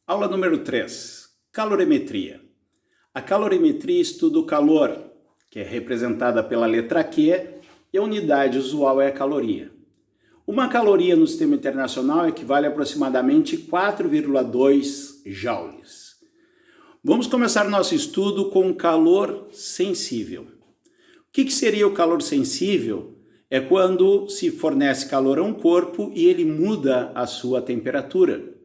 Aula número 3, calorimetria. A calorimetria estuda o calor, que é representada pela letra Q, e a unidade usual é a caloria. Uma caloria no sistema internacional equivale a aproximadamente 4,2 joules. Vamos começar nosso estudo com o calor sensível. O que seria o calor sensível? É quando se fornece calor a um corpo e ele muda a sua temperatura.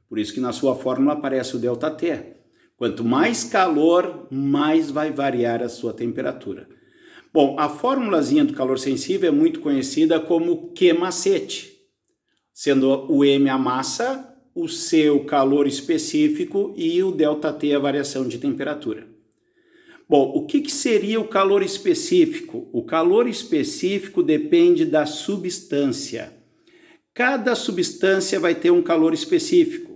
Por isso que na sua fórmula aparece o ΔT. Quanto mais calor, mais vai variar a sua temperatura. Bom, a formulazinha do calor sensível é muito conhecida como Q-macete, sendo o M a massa, o C o calor específico e o ΔT a variação de temperatura. Bom, o que seria o calor específico? O calor específico depende da substância. Cada substância vai ter um calor específico.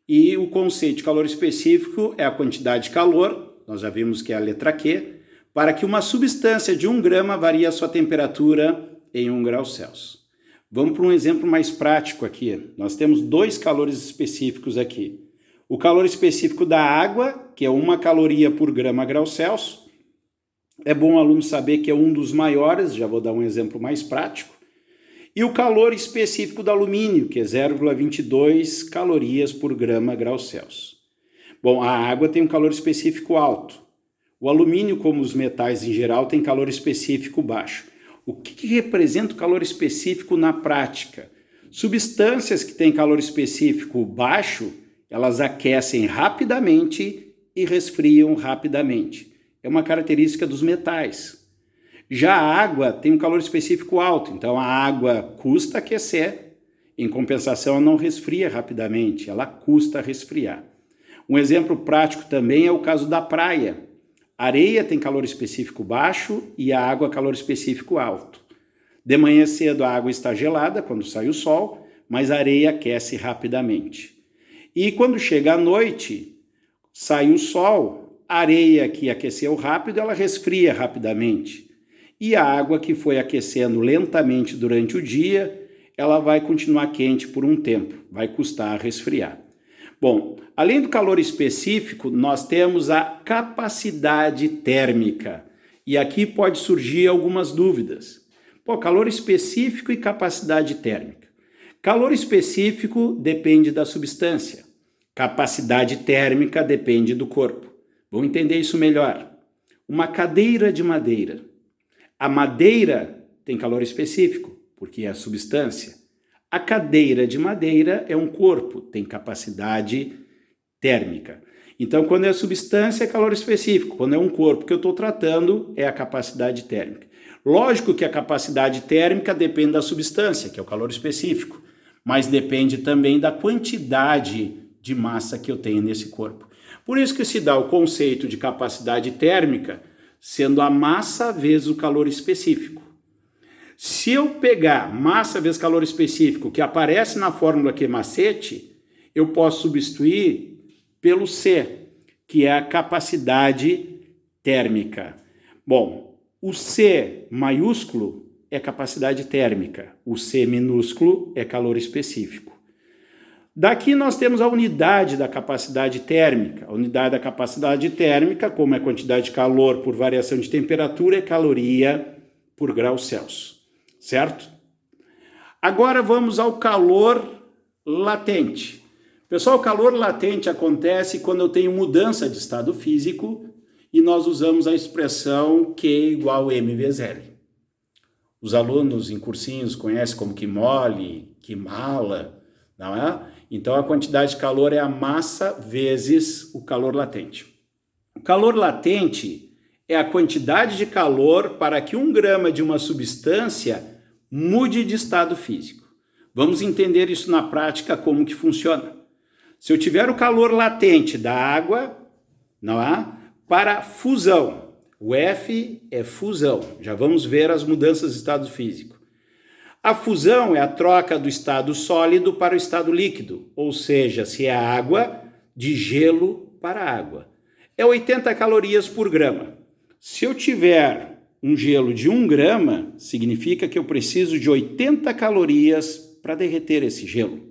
E o conceito de calor específico é a quantidade de calor, nós já vimos que é a letra Q, para que uma substância de 1 grama varie a sua temperatura em 1 grau Celsius. Vamos para um exemplo mais prático aqui. Nós temos 2 calores específicos aqui. O calor específico da água, que é 1 caloria por grama grau Celsius. É bom o aluno saber que é um dos maiores, já vou dar um exemplo mais prático. E o calor específico do alumínio, que é 0,22 calorias por grama grau Celsius. Bom, a água tem um calor específico alto. O alumínio, como os metais em geral, tem calor específico baixo. O que representa o calor específico na prática? Substâncias que têm calor específico baixo, elas aquecem rapidamente e resfriam rapidamente. É uma característica dos metais. Já a água tem um calor específico alto, então a água custa aquecer, em compensação ela não resfria rapidamente, ela custa resfriar. Um exemplo prático também é o caso da praia. A areia tem calor específico baixo e a água calor específico alto. De manhã cedo a água está gelada quando sai o sol, mas a areia aquece rapidamente. E quando chega a noite, sai o sol, a areia que aqueceu rápido, ela resfria rapidamente. E a água que foi aquecendo lentamente durante o dia, ela vai continuar quente por um tempo, vai custar a resfriar. Bom, além do calor específico, nós temos a capacidade térmica. E aqui pode surgir algumas dúvidas. Calor específico e capacidade térmica. Calor específico depende da substância. Capacidade térmica depende do corpo. Vamos entender isso melhor. Uma cadeira de madeira. A madeira tem calor específico, porque é a substância. A cadeira de madeira é um corpo, tem capacidade térmica. Então, quando é a substância, é calor específico. Quando é um corpo que eu estou tratando, é a capacidade térmica. Lógico que a capacidade térmica depende da substância, que é o calor específico, mas depende também da quantidade de massa que eu tenho nesse corpo. Por isso que se dá o conceito de capacidade térmica sendo a massa vezes o calor específico. Se eu pegar massa vezes calor específico, que aparece na fórmula Q-macete, eu posso substituir pelo C, que é a capacidade térmica. Bom, o C maiúsculo é capacidade térmica, o C minúsculo é calor específico. Daqui nós temos a unidade da capacidade térmica. A unidade da capacidade térmica, como é a quantidade de calor por variação de temperatura, é caloria por grau Celsius, certo? Agora vamos ao calor latente. Pessoal, o calor latente acontece quando eu tenho mudança de estado físico e nós usamos a expressão Q igual M vezes L. Os alunos em cursinhos conhecem como que mole, que mala, não é? Então, a quantidade de calor é a massa vezes o calor latente. O calor latente é a quantidade de calor para que 1 grama de uma substância mude de estado físico. Vamos entender isso na prática, como que funciona. Se eu tiver o calor latente da água, não é? Para fusão, o F é fusão. Já vamos ver as mudanças de estado físico. A fusão é a troca do estado sólido para o estado líquido, ou seja, se é água, de gelo para água. É 80 calorias por grama. Se eu tiver um gelo de 1 grama, significa que eu preciso de 80 calorias para derreter esse gelo.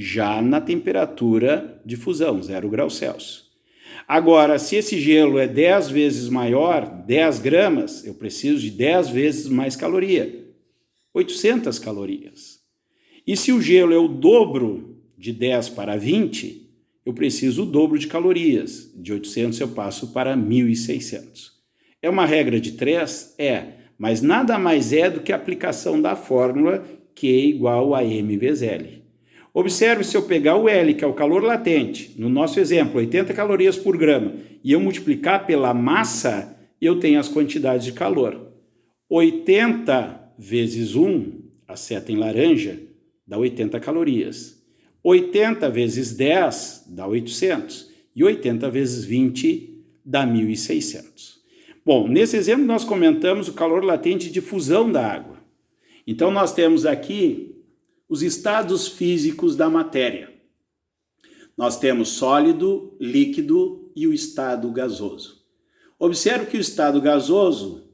já na temperatura de fusão, 0 graus Celsius. Agora, se esse gelo é 10 vezes maior, 10 gramas, eu preciso de 10 vezes mais caloria, 800 calorias. E se o gelo é o dobro de 10 para 20, eu preciso o dobro de calorias. De 800 eu passo para 1.600. É uma regra de 3? Mas nada mais é do que a aplicação da fórmula Q igual a M vezes L. Observe, se eu pegar o L, que é o calor latente, no nosso exemplo, 80 calorias por grama, e eu multiplicar pela massa, eu tenho as quantidades de calor. 80 vezes 1, a seta em laranja, dá 80 calorias. 80 vezes 10 dá 800. E 80 vezes 20 dá 1.600. Bom, nesse exemplo nós comentamos o calor latente de fusão da água. Então nós temos aqui os estados físicos da matéria. Nós temos sólido, líquido e o estado gasoso. Observe que o estado gasoso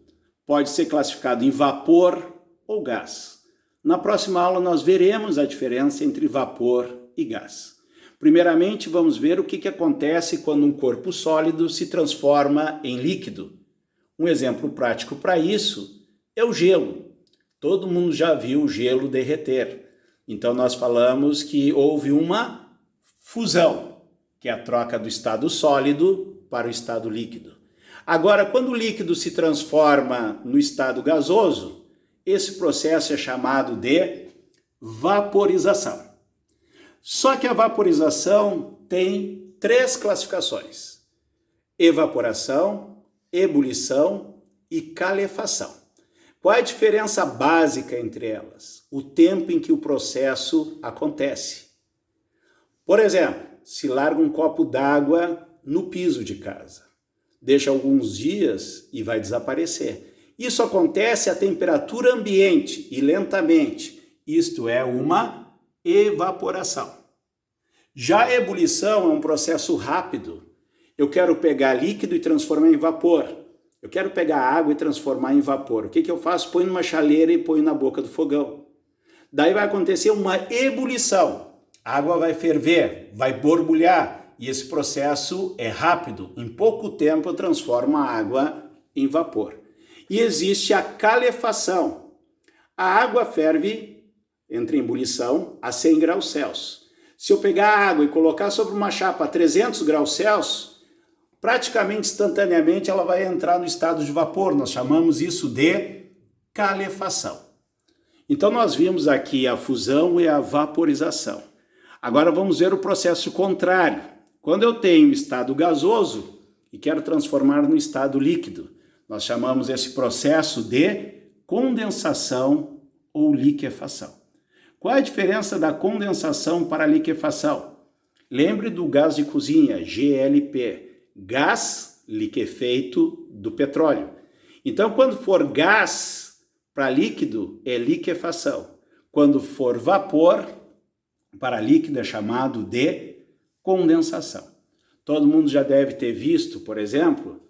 pode ser classificado em vapor ou gás. Na próxima aula nós veremos a diferença entre vapor e gás. Primeiramente, vamos ver o que acontece quando um corpo sólido se transforma em líquido. Um exemplo prático para isso é o gelo. Todo mundo já viu o gelo derreter. Então nós falamos que houve uma fusão, que é a troca do estado sólido para o estado líquido. Agora, quando o líquido se transforma no estado gasoso, esse processo é chamado de vaporização. Só que a vaporização tem 3 classificações: evaporação, ebulição e calefação. Qual é a diferença básica entre elas? O tempo em que o processo acontece. Por exemplo, se larga um copo d'água no piso de casa, deixa alguns dias e vai desaparecer. Isso acontece à temperatura ambiente e lentamente. Isto é uma evaporação. Já a ebulição é um processo rápido. Eu quero pegar líquido e transformar em vapor. Eu quero pegar água e transformar em vapor. O que eu faço? Ponho numa chaleira e ponho na boca do fogão. Daí vai acontecer uma ebulição. A água vai ferver, vai borbulhar. E esse processo é rápido. Em pouco tempo eu transformo a água em vapor. E existe a calefação. A água ferve, entra em ebulição, a 100 graus Celsius. Se eu pegar a água e colocar sobre uma chapa a 300 graus Celsius, praticamente instantaneamente ela vai entrar no estado de vapor. Nós chamamos isso de calefação. Então nós vimos aqui a fusão e a vaporização. Agora vamos ver o processo contrário. Quando eu tenho estado gasoso e quero transformar no estado líquido, nós chamamos esse processo de condensação ou liquefação. Qual é a diferença da condensação para a liquefação? Lembre do gás de cozinha, GLP. Gás liquefeito do petróleo. Então, quando for gás para líquido, é liquefação. Quando for vapor para líquido, é chamado de condensação. Todo mundo já deve ter visto, por exemplo,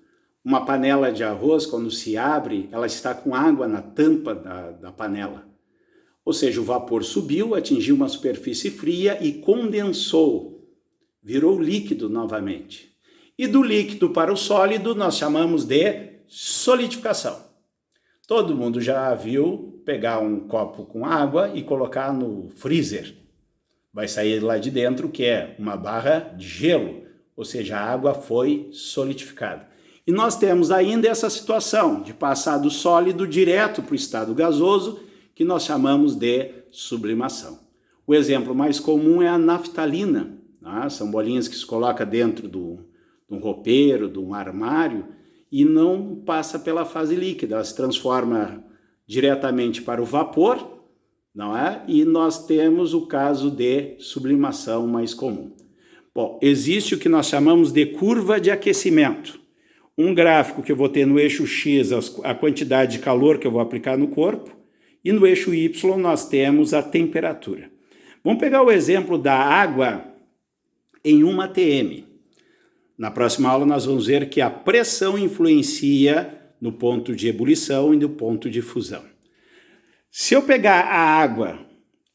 uma panela de arroz, quando se abre, ela está com água na tampa da panela. Ou seja, o vapor subiu, atingiu uma superfície fria e condensou, virou líquido novamente. E do líquido para o sólido nós chamamos de solidificação. Todo mundo já viu pegar um copo com água e colocar no freezer. Vai sair lá de dentro que é uma barra de gelo, ou seja, a água foi solidificada. E nós temos ainda essa situação de passar do sólido direto para o estado gasoso, que nós chamamos de sublimação. O exemplo mais comum é a naftalina. São bolinhas que se coloca dentro de um roupeiro, de um armário, e não passa pela fase líquida, ela se transforma diretamente para o vapor, não é? E nós temos o caso de sublimação mais comum. Bom, existe o que nós chamamos de curva de aquecimento. Um gráfico que eu vou ter no eixo X a quantidade de calor que eu vou aplicar no corpo, e no eixo Y nós temos a temperatura. Vamos pegar o exemplo da água em 1 atm. Na próxima aula nós vamos ver que a pressão influencia no ponto de ebulição e no ponto de fusão. Se eu pegar a água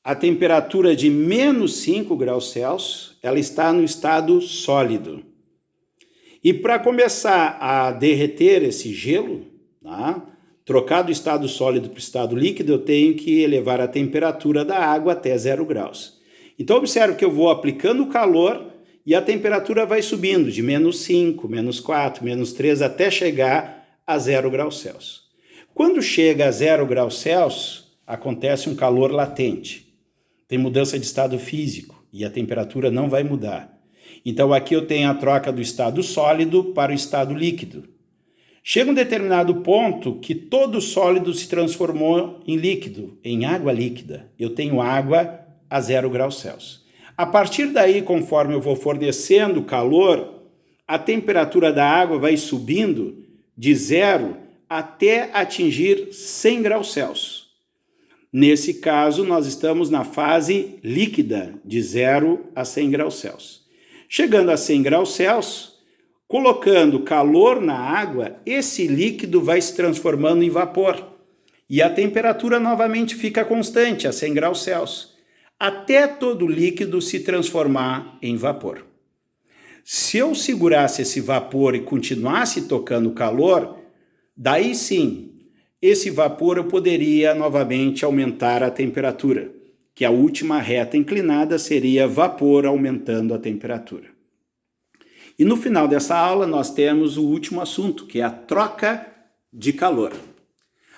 a temperatura de menos 5 graus Celsius, ela está no estado sólido. E para começar a derreter esse gelo, tá? Trocar do estado sólido para o estado líquido, eu tenho que elevar a temperatura da água até 0 graus. Então, observe que eu vou aplicando o calor e a temperatura vai subindo de menos 5, menos 4, menos 3, até chegar a 0 graus Celsius. Quando chega a 0 graus Celsius, acontece um calor latente. Tem mudança de estado físico e a temperatura não vai mudar. Então, aqui eu tenho a troca do estado sólido para o estado líquido. Chega um determinado ponto que todo sólido se transformou em líquido, em água líquida. Eu tenho água a 0 graus Celsius. A partir daí, conforme eu vou fornecendo calor, a temperatura da água vai subindo de 0 até atingir 100 graus Celsius. Nesse caso, nós estamos na fase líquida, de 0 a 100 graus Celsius. Chegando a 100 graus Celsius, colocando calor na água, esse líquido vai se transformando em vapor. E a temperatura novamente fica constante, a 100 graus Celsius, até todo líquido se transformar em vapor. Se eu segurasse esse vapor e continuasse tocando calor, daí sim, esse vapor eu poderia novamente aumentar a temperatura, que a última reta inclinada seria vapor aumentando a temperatura. E no final dessa aula nós temos o último assunto, que é a troca de calor.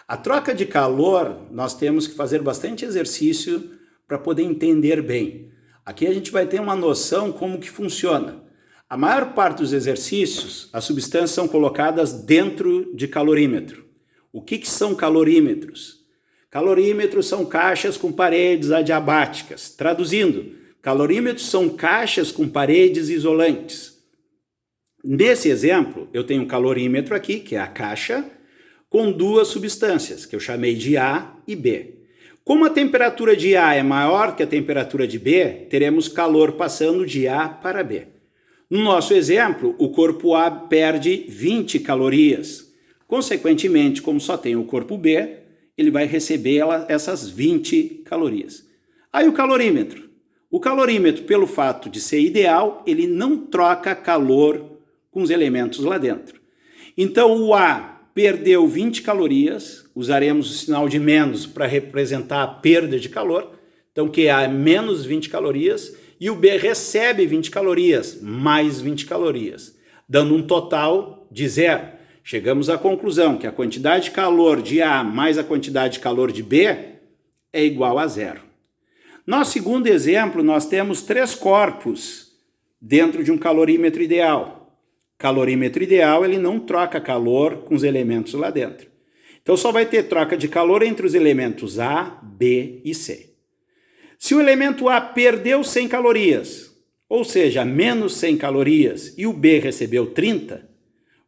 A troca de calor, nós temos que fazer bastante exercício para poder entender bem. Aqui a gente vai ter uma noção como que funciona. A maior parte dos exercícios, as substâncias são colocadas dentro de calorímetro. O que são calorímetros? Calorímetros são caixas com paredes adiabáticas. Traduzindo, calorímetros são caixas com paredes isolantes. Nesse exemplo, eu tenho um calorímetro aqui, que é a caixa, com duas substâncias, que eu chamei de A e B. Como a temperatura de A é maior que a temperatura de B, teremos calor passando de A para B. No nosso exemplo, o corpo A perde 20 calorias. Consequentemente, como só tem o corpo B, ele vai receber essas 20 calorias. Aí o calorímetro. O calorímetro, pelo fato de ser ideal, ele não troca calor com os elementos lá dentro. Então, o A perdeu 20 calorias, usaremos o sinal de menos para representar a perda de calor, então que A é menos 20 calorias, e o B recebe 20 calorias, mais 20 calorias, dando um total de 0. Chegamos à conclusão que a quantidade de calor de A mais a quantidade de calor de B é igual a 0. No segundo exemplo, nós temos 3 corpos dentro de um calorímetro ideal. Calorímetro ideal, ele não troca calor com os elementos lá dentro. Então, só vai ter troca de calor entre os elementos A, B e C. Se o elemento A perdeu 100 calorias, ou seja, menos 100 calorias, e o B recebeu 30,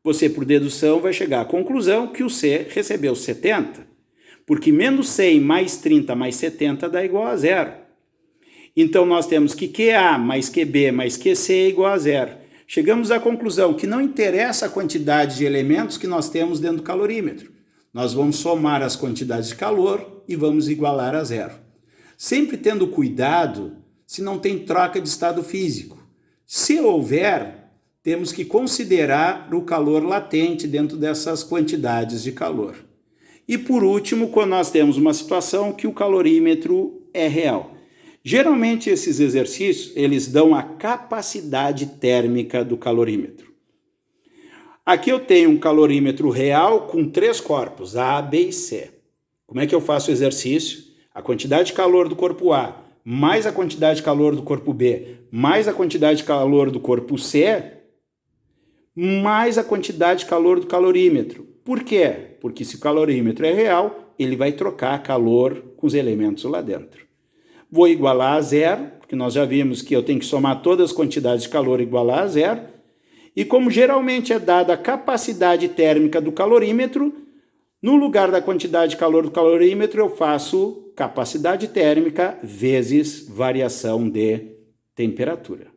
você, por dedução, vai chegar à conclusão que o C recebeu 70, porque menos 100 mais 30 mais 70 dá igual a 0. Então, nós temos que QA mais QB mais QC é igual a 0. Chegamos à conclusão que não interessa a quantidade de elementos que nós temos dentro do calorímetro. Nós vamos somar as quantidades de calor e vamos igualar a 0. Sempre tendo cuidado se não tem troca de estado físico. Se houver, temos que considerar o calor latente dentro dessas quantidades de calor. E por último, quando nós temos uma situação que o calorímetro é real. Geralmente esses exercícios, eles dão a capacidade térmica do calorímetro. Aqui eu tenho um calorímetro real com 3 corpos, A, B e C. Como é que eu faço o exercício? A quantidade de calor do corpo A, mais a quantidade de calor do corpo B, mais a quantidade de calor do corpo C, mais a quantidade de calor do calorímetro. Por quê? Porque se o calorímetro é real, ele vai trocar calor com os elementos lá dentro. Vou igualar a 0, porque nós já vimos que eu tenho que somar todas as quantidades de calor e igualar a 0. E como geralmente é dada a capacidade térmica do calorímetro, no lugar da quantidade de calor do calorímetro, eu faço capacidade térmica vezes variação de temperatura.